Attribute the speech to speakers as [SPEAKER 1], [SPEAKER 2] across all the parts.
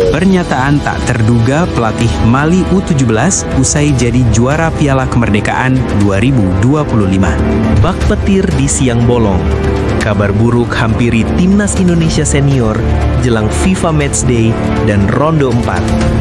[SPEAKER 1] Pernyataan tak terduga pelatih Mali U17 usai jadi juara Piala Kemerdekaan 2025. Bak petir di siang bolong. Kabar buruk hampiri timnas Indonesia senior jelang FIFA Matchday dan ronde 4.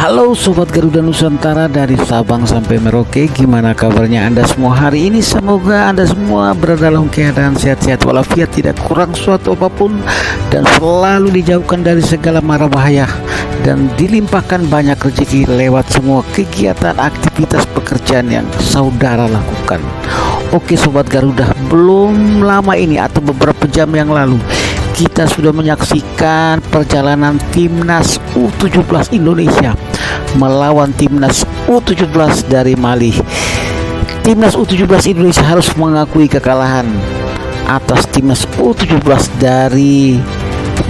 [SPEAKER 2] Halo Sobat Garuda Nusantara dari Sabang sampai Merauke, gimana kabarnya Anda semua hari ini? Semoga Anda semua berada dalam keadaan sehat-sehat walafiat, tidak kurang suatu apapun, dan selalu dijauhkan dari segala mara bahaya, dan dilimpahkan banyak rezeki lewat semua kegiatan aktivitas pekerjaan yang saudara lakukan. Oke Sobat Garuda, belum lama ini atau beberapa jam yang lalu kita sudah menyaksikan perjalanan timnas U17 Indonesia melawan timnas U17 dari Mali. Timnas U17 Indonesia harus mengakui kekalahan atas timnas U17 dari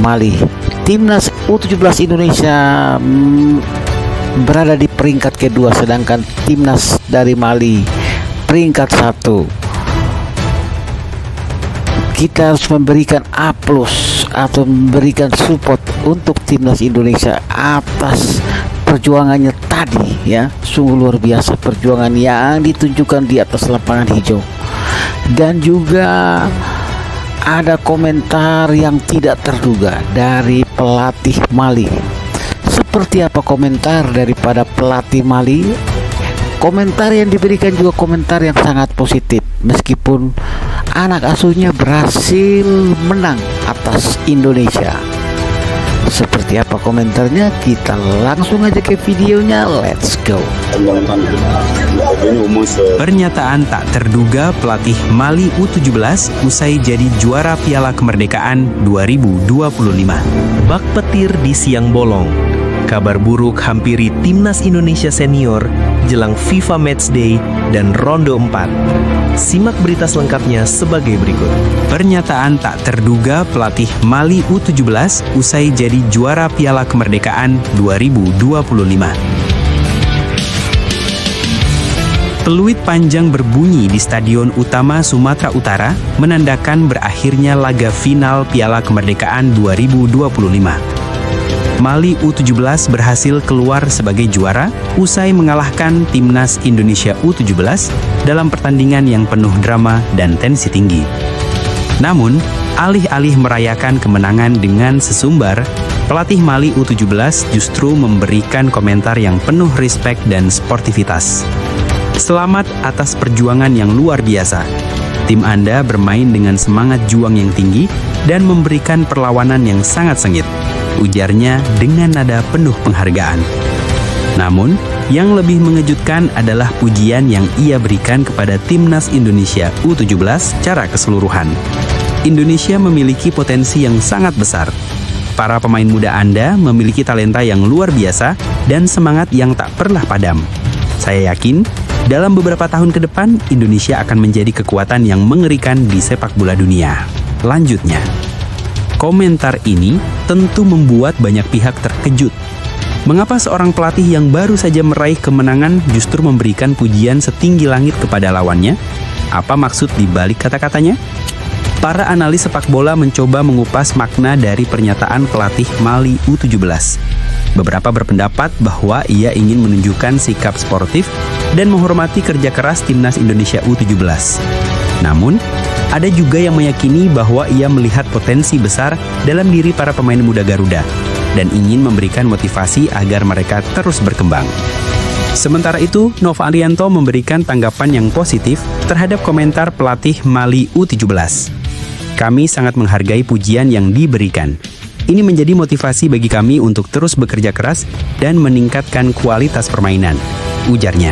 [SPEAKER 2] Mali. Timnas U17 Indonesia berada di peringkat kedua, sedangkan timnas dari Mali peringkat 1. Kita harus memberikan aplaus atau memberikan support untuk timnas Indonesia atas perjuangannya tadi, ya. Sungguh luar biasa perjuangan yang ditunjukkan di atas lapangan hijau. Dan juga ada komentar yang tidak terduga dari pelatih Mali. Seperti apa komentar daripada pelatih Mali? Komentar yang diberikan juga komentar yang sangat positif, meskipun anak asuhnya berhasil menang atas Indonesia. Seperti apa komentarnya? Kita langsung aja ke videonya, let's go.
[SPEAKER 1] Pernyataan tak terduga pelatih Mali U17 usai jadi juara Piala Kemerdekaan 2025. Bak petir di siang bolong. Kabar buruk hampiri timnas Indonesia senior jelang FIFA Matchday dan ronde 4. Simak berita selengkapnya sebagai berikut. Pernyataan tak terduga pelatih Mali U17 usai jadi juara Piala Kemerdekaan 2025. Peluit panjang berbunyi di Stadion Utama Sumatera Utara menandakan berakhirnya laga final Piala Kemerdekaan 2025. Mali U17 berhasil keluar sebagai juara usai mengalahkan timnas Indonesia U17 dalam pertandingan yang penuh drama dan tensi tinggi. Namun, alih-alih merayakan kemenangan dengan sesumbar, pelatih Mali U17 justru memberikan komentar yang penuh respek dan sportivitas. Selamat atas perjuangan yang luar biasa. Tim Anda bermain dengan semangat juang yang tinggi dan memberikan perlawanan yang sangat sengit, ujarnya dengan nada penuh penghargaan. Namun, yang lebih mengejutkan adalah pujian yang ia berikan kepada timnas Indonesia U17 secara keseluruhan. Indonesia memiliki potensi yang sangat besar. Para pemain muda Anda memiliki talenta yang luar biasa dan semangat yang tak pernah padam. Saya yakin, dalam beberapa tahun ke depan, Indonesia akan menjadi kekuatan yang mengerikan di sepak bola dunia. Lanjutnya, komentar ini tentu membuat banyak pihak terkejut. Mengapa seorang pelatih yang baru saja meraih kemenangan justru memberikan pujian setinggi langit kepada lawannya? Apa maksud di balik kata-katanya? Para analis sepak bola mencoba mengupas makna dari pernyataan pelatih Mali U17. Beberapa berpendapat bahwa ia ingin menunjukkan sikap sportif dan menghormati kerja keras timnas Indonesia U17. Namun, ada juga yang meyakini bahwa ia melihat potensi besar dalam diri para pemain muda Garuda dan ingin memberikan motivasi agar mereka terus berkembang. Sementara itu, Nova Arianto memberikan tanggapan yang positif terhadap komentar pelatih Mali U17. Kami sangat menghargai pujian yang diberikan. Ini menjadi motivasi bagi kami untuk terus bekerja keras dan meningkatkan kualitas permainan, ujarnya.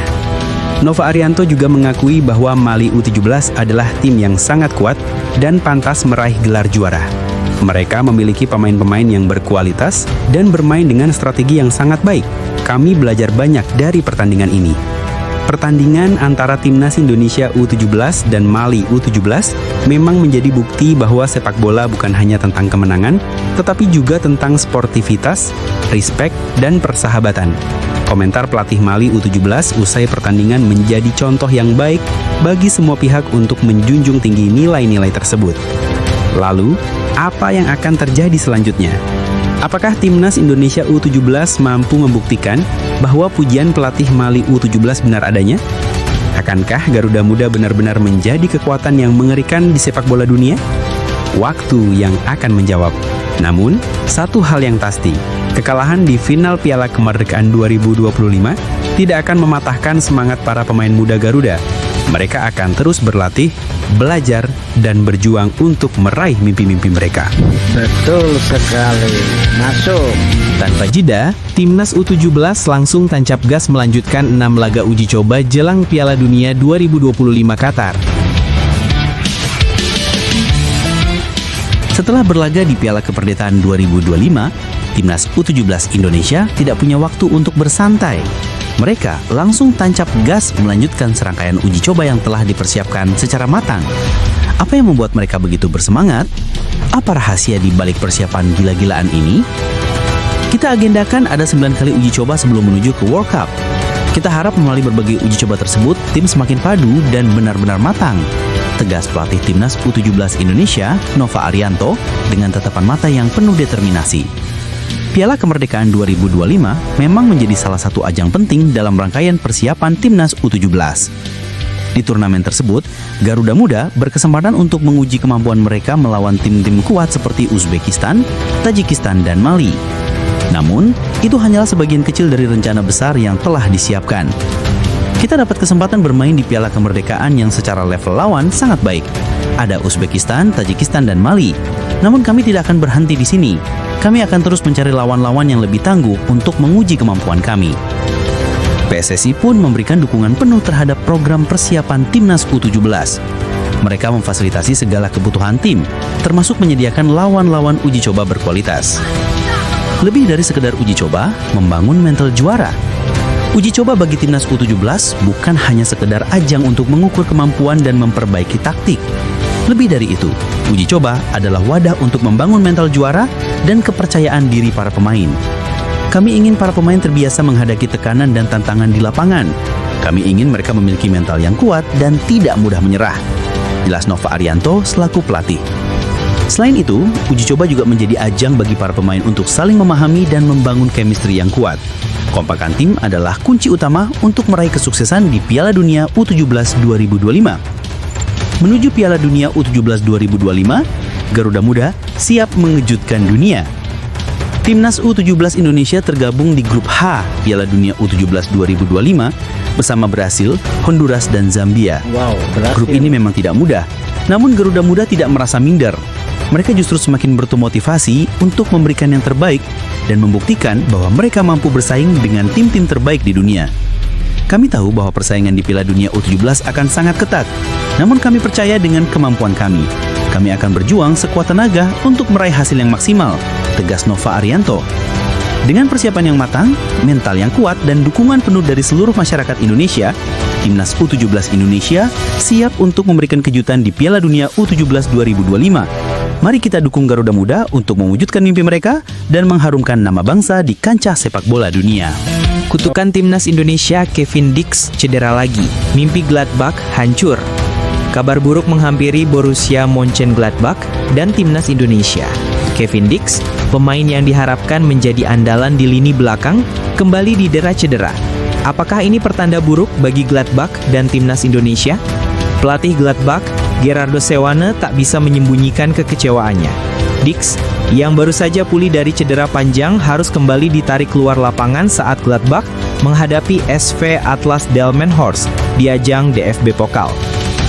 [SPEAKER 1] Nova Arianto juga mengakui bahwa Mali U17 adalah tim yang sangat kuat dan pantas meraih gelar juara. Mereka memiliki pemain-pemain yang berkualitas dan bermain dengan strategi yang sangat baik. Kami belajar banyak dari pertandingan ini. Pertandingan antara timnas Indonesia U17 dan Mali U17 memang menjadi bukti bahwa sepak bola bukan hanya tentang kemenangan, tetapi juga tentang sportivitas, respek, dan persahabatan. Komentar pelatih Mali U17 usai pertandingan menjadi contoh yang baik bagi semua pihak untuk menjunjung tinggi nilai-nilai tersebut. Lalu, apa yang akan terjadi selanjutnya? Apakah timnas Indonesia U17 mampu membuktikan bahwa pujian pelatih Mali U17 benar adanya? Akankah Garuda Muda benar-benar menjadi kekuatan yang mengerikan di sepak bola dunia? Waktu yang akan menjawab. Namun, satu hal yang pasti, kekalahan di final Piala Kemerdekaan 2025 tidak akan mematahkan semangat para pemain muda Garuda. Mereka akan terus berlatih, belajar, dan berjuang untuk meraih mimpi-mimpi mereka.
[SPEAKER 2] Betul sekali. Masuk.
[SPEAKER 1] Tanpa jeda, timnas U17 langsung tancap gas melanjutkan 6 laga uji coba jelang Piala Dunia 2025 Qatar. Setelah berlaga di Piala Kemerdekaan 2025, timnas U17 Indonesia tidak punya waktu untuk bersantai. Mereka langsung tancap gas melanjutkan serangkaian uji coba yang telah dipersiapkan secara matang. Apa yang membuat mereka begitu bersemangat? Apa rahasia di balik persiapan gila-gilaan ini? Kita agendakan ada 9 kali uji coba sebelum menuju ke World Cup. Kita harap melalui berbagai uji coba tersebut, tim semakin padu dan benar-benar matang. Tegas pelatih timnas U17 Indonesia, Nova Arianto, dengan tatapan mata yang penuh determinasi. Piala Kemerdekaan 2025 memang menjadi salah satu ajang penting dalam rangkaian persiapan timnas U17. Di turnamen tersebut, Garuda Muda berkesempatan untuk menguji kemampuan mereka melawan tim-tim kuat seperti Uzbekistan, Tajikistan, dan Mali. Namun, itu hanyalah sebagian kecil dari rencana besar yang telah disiapkan. Kita dapat kesempatan bermain di Piala Kemerdekaan yang secara level lawan sangat baik. Ada Uzbekistan, Tajikistan, dan Mali. Namun kami tidak akan berhenti di sini. Kami akan terus mencari lawan-lawan yang lebih tangguh untuk menguji kemampuan kami. PSSI pun memberikan dukungan penuh terhadap program persiapan timnas U17. Mereka memfasilitasi segala kebutuhan tim, termasuk menyediakan lawan-lawan uji coba berkualitas. Lebih dari sekedar uji coba, membangun mental juara. Uji coba bagi timnas U17 bukan hanya sekedar ajang untuk mengukur kemampuan dan memperbaiki taktik. Lebih dari itu, uji coba adalah wadah untuk membangun mental juara dan kepercayaan diri para pemain. Kami ingin para pemain terbiasa menghadapi tekanan dan tantangan di lapangan. Kami ingin mereka memiliki mental yang kuat dan tidak mudah menyerah. Jelas Nova Arianto selaku pelatih. Selain itu, uji coba juga menjadi ajang bagi para pemain untuk saling memahami dan membangun chemistry yang kuat. Kompakan tim adalah kunci utama untuk meraih kesuksesan di Piala Dunia U17 2025. Menuju Piala Dunia U17 2025, Garuda Muda siap mengejutkan dunia. Timnas U17 Indonesia tergabung di grup H Piala Dunia U17 2025 bersama Brasil, Honduras, dan Zambia. Grup ini memang tidak mudah, namun Garuda Muda tidak merasa minder. Mereka justru semakin bermotivasi untuk memberikan yang terbaik dan membuktikan bahwa mereka mampu bersaing dengan tim-tim terbaik di dunia. Kami tahu bahwa persaingan di Piala Dunia U17 akan sangat ketat, namun kami percaya dengan kemampuan kami. Kami akan berjuang sekuat tenaga untuk meraih hasil yang maksimal, tegas Nova Arianto. Dengan persiapan yang matang, mental yang kuat, dan dukungan penuh dari seluruh masyarakat Indonesia, Timnas U17 Indonesia siap untuk memberikan kejutan di Piala Dunia U17 2025. Mari kita dukung Garuda Muda untuk mewujudkan mimpi mereka dan mengharumkan nama bangsa di kancah sepak bola dunia.
[SPEAKER 3] Kutukan timnas Indonesia Kevin Dix cedera lagi. Mimpi Gladbach hancur. Kabar buruk menghampiri Borussia Mönchengladbach dan timnas Indonesia. Kevin Dix, pemain yang diharapkan menjadi andalan di lini belakang, kembali didera cedera. Apakah ini pertanda buruk bagi Gladbach dan timnas Indonesia? Pelatih Gladbach, Gerardo Seoane, tak bisa menyembunyikan kekecewaannya. Dix, yang baru saja pulih dari cedera panjang, harus kembali ditarik keluar lapangan saat Gladbach menghadapi SV Atlas Delmenhorst di ajang DFB Pokal.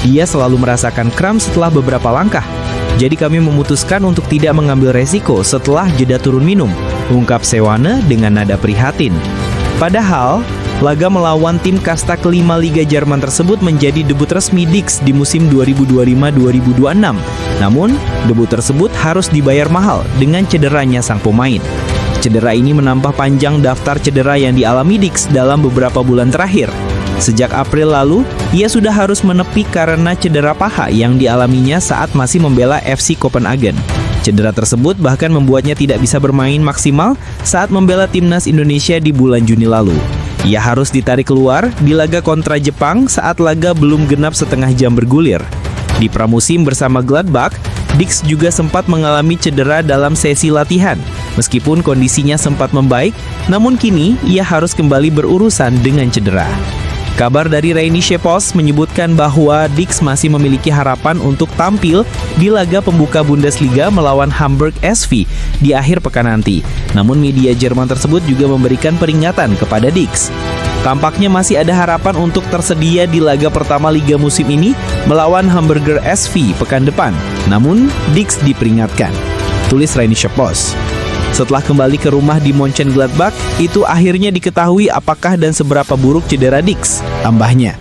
[SPEAKER 3] Dia selalu merasakan kram setelah beberapa langkah. Jadi kami memutuskan untuk tidak mengambil resiko setelah jeda turun minum, ungkap Seoane dengan nada prihatin. Padahal, laga melawan tim kasta kelima Liga Jerman tersebut menjadi debut resmi Dix di musim 2025-2026. Namun, debut tersebut harus dibayar mahal dengan cederanya sang pemain. Cedera ini menambah panjang daftar cedera yang dialami Dix dalam beberapa bulan terakhir. Sejak April lalu, ia sudah harus menepi karena cedera paha yang dialaminya saat masih membela FC Copenhagen. Cedera tersebut bahkan membuatnya tidak bisa bermain maksimal saat membela timnas Indonesia di bulan Juni lalu. Ia harus ditarik keluar di laga kontra Jepang saat laga belum genap setengah jam bergulir. Di pramusim bersama Gladbach, Dix juga sempat mengalami cedera dalam sesi latihan. Meskipun kondisinya sempat membaik, namun kini ia harus kembali berurusan dengan cedera. Kabar dari Rheinische Post menyebutkan bahwa Dix masih memiliki harapan untuk tampil di laga pembuka Bundesliga melawan Hamburg SV di akhir pekan nanti. Namun media Jerman tersebut juga memberikan peringatan kepada Dix. Tampaknya masih ada harapan untuk tersedia di laga pertama Liga musim ini melawan Hamburger SV pekan depan. Namun, Dix diperingatkan, tulis Rheinische Post. Setelah kembali ke rumah di Mönchengladbach, itu akhirnya diketahui apakah dan seberapa buruk cedera Dix. Tambahnya,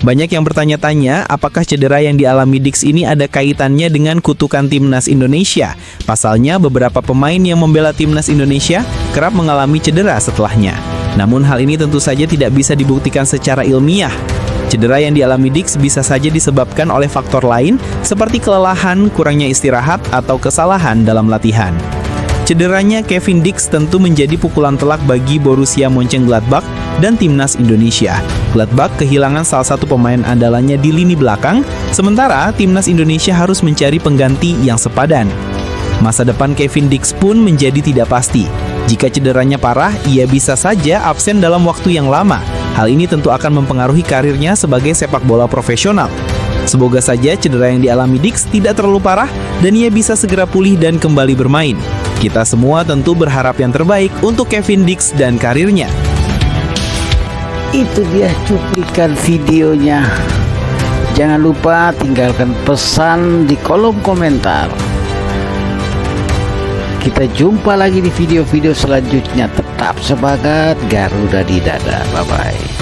[SPEAKER 3] banyak yang bertanya-tanya apakah cedera yang dialami Dix ini ada kaitannya dengan kutukan timnas Indonesia. Pasalnya, beberapa pemain yang membela timnas Indonesia kerap mengalami cedera setelahnya. Namun hal ini tentu saja tidak bisa dibuktikan secara ilmiah. Cedera yang dialami Dix bisa saja disebabkan oleh faktor lain seperti kelelahan, kurangnya istirahat, atau kesalahan dalam latihan. Cederanya Kevin Dix tentu menjadi pukulan telak bagi Borussia Mönchengladbach dan timnas Indonesia. Gladbach kehilangan salah satu pemain andalannya di lini belakang, sementara timnas Indonesia harus mencari pengganti yang sepadan. Masa depan Kevin Dix pun menjadi tidak pasti. Jika cederanya parah, ia bisa saja absen dalam waktu yang lama. Hal ini tentu akan mempengaruhi karirnya sebagai sepak bola profesional. Semoga saja cedera yang dialami Dix tidak terlalu parah dan ia bisa segera pulih dan kembali bermain. Kita semua tentu berharap yang terbaik untuk Kevin Dix dan karirnya.
[SPEAKER 2] Itu dia cuplikan videonya. Jangan lupa tinggalkan pesan di kolom komentar. Kita jumpa lagi di video-video selanjutnya. Tetap semangat, Garuda di dada. Bye-bye.